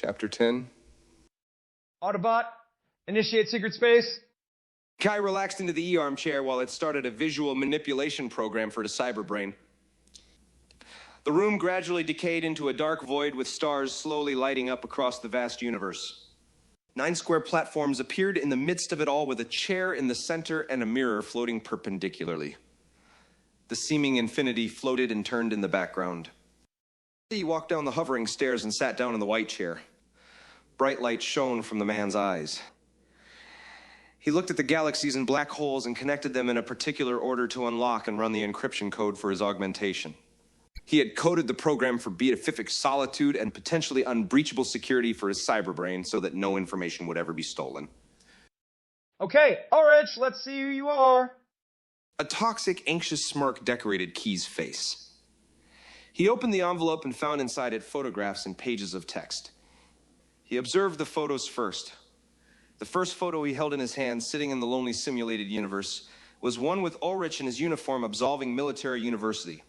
Chapter 10. Autobot, initiate secret space. Kai relaxed into the E-arm chair while it started a visual manipulation program for the cyberbrain. The room gradually decayed into a dark void with stars slowly lighting up across the vast universe. 9 square platforms appeared in the midst of it all with a chair in the center and a mirror floating perpendicularly. The seeming infinity floated and turned in the background. He walked down the hovering stairs and sat down in the white chair. Bright light shone from the man's eyes. He looked at the galaxies and black holes and connected them in a particular order to unlock and run the encryption code for his augmentation. He had coded the program for beatific solitude and potentially unbreachable security for his cyberbrain so that no information would ever be stolen. Okay, Ulrich, let's see who you are. A toxic, anxious smirk decorated Key's face. He opened the envelope and found inside it photographs and pages of text. He observed the photos first. The first photo he held in his hand, sitting in the lonely simulated universe, was one with Ulrich in his uniform absolving military university.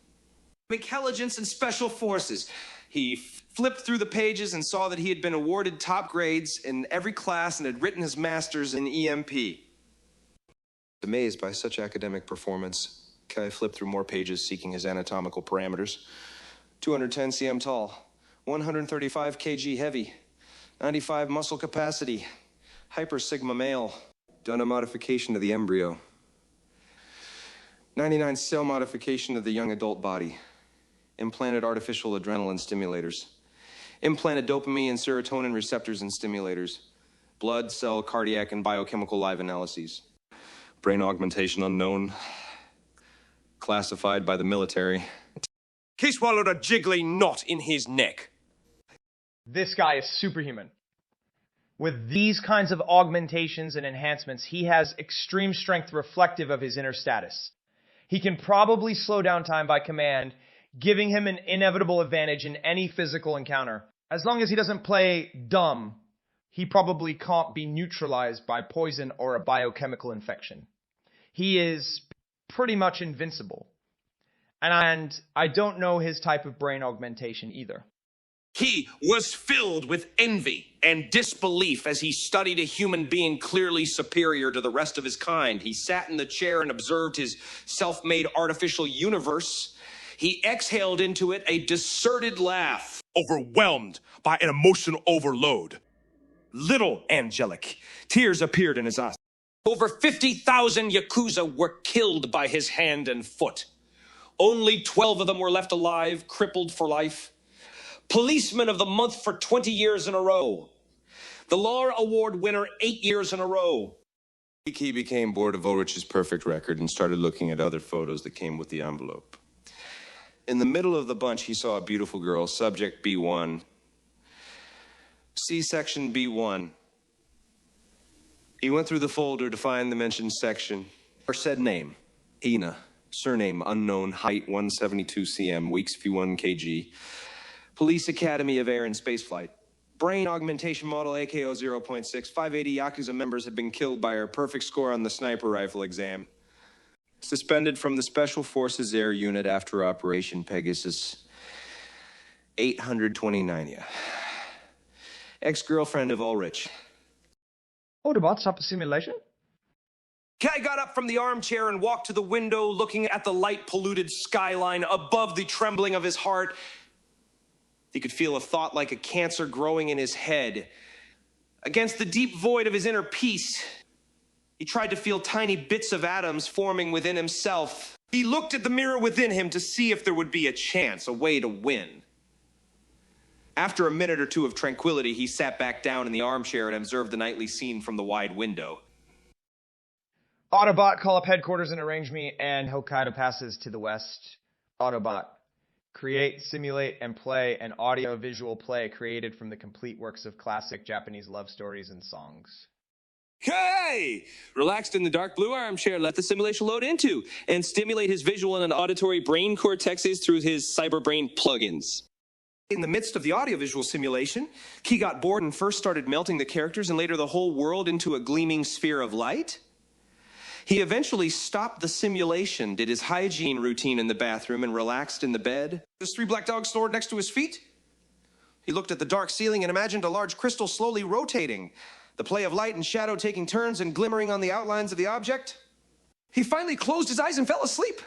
Intelligence and Special Forces. He flipped through the pages and saw that he had been awarded top grades in every class and had written his master's in EMP. Amazed by such academic performance, Kai flipped through more pages seeking his anatomical parameters. 210 cm tall, 135 kg heavy, 95 muscle capacity, hyper sigma male, done a modification to the embryo, 99 cell modification of the young adult body, implanted artificial adrenaline stimulators, implanted dopamine and serotonin receptors and stimulators, blood, cell, cardiac, and biochemical live analyses. Brain augmentation unknown, classified by the military. He swallowed a jiggly knot in his neck. This guy is superhuman. With these kinds of augmentations and enhancements, he has extreme strength reflective of his inner status. He can probably slow down time by command, giving him an inevitable advantage in any physical encounter. As long as he doesn't play dumb, he probably can't be neutralized by poison or a biochemical infection. He is pretty much invincible. And I don't know his type of brain augmentation either. He was filled with envy and disbelief as he studied a human being clearly superior to the rest of his kind. He sat in the chair and observed his self-made artificial universe. He exhaled into it a deserted laugh. Overwhelmed by an emotional overload. Little angelic. Tears appeared in his eyes. Over 50,000 Yakuza were killed by his hand and foot. Only 12 of them were left alive, crippled for life. Policeman of the Month for 20 years in a row. The Law Award winner 8 years in a row. He became bored of Ulrich's perfect record and started looking at other photos that came with the envelope. In the middle of the bunch, he saw a beautiful girl, subject B1. C-section B1. He went through the folder to find the mentioned section. Her said name, Ina. Surname unknown, height 172 cm, weeks 51 kg. Police Academy of Air and Spaceflight. Brain augmentation model AKO 0.6. 580 Yakuza members have been killed by her perfect score on the sniper rifle exam. Suspended from the Special Forces Air Unit after Operation Pegasus. 829, yeah. Ex-girlfriend of Ulrich. Autobot, stop the simulation? Kai got up from the armchair and walked to the window, looking at the light-polluted skyline above the trembling of his heart. He could feel a thought like a cancer growing in his head. Against the deep void of his inner peace, he tried to feel tiny bits of atoms forming within himself. He looked at the mirror within him to see if there would be a chance, a way to win. After a minute or two of tranquility, he sat back down in the armchair and observed the nightly scene from the wide window. Autobot, call up headquarters and arrange me, and Hokkaido passes to the west. Autobot, create, simulate, and play an audio-visual play created from the complete works of classic Japanese love stories and songs. Hey! Relaxed in the dark blue armchair, let the simulation load into and stimulate his visual and auditory brain cortexes through his cyberbrain plugins. In the midst of the audiovisual simulation, Key got bored and first started melting the characters and later the whole world into a gleaming sphere of light. He eventually stopped the simulation, did his hygiene routine in the bathroom, and relaxed in the bed. His 3 black dogs snored next to his feet. He looked at the dark ceiling and imagined a large crystal slowly rotating, the play of light and shadow taking turns and glimmering on the outlines of the object. He finally closed his eyes and fell asleep.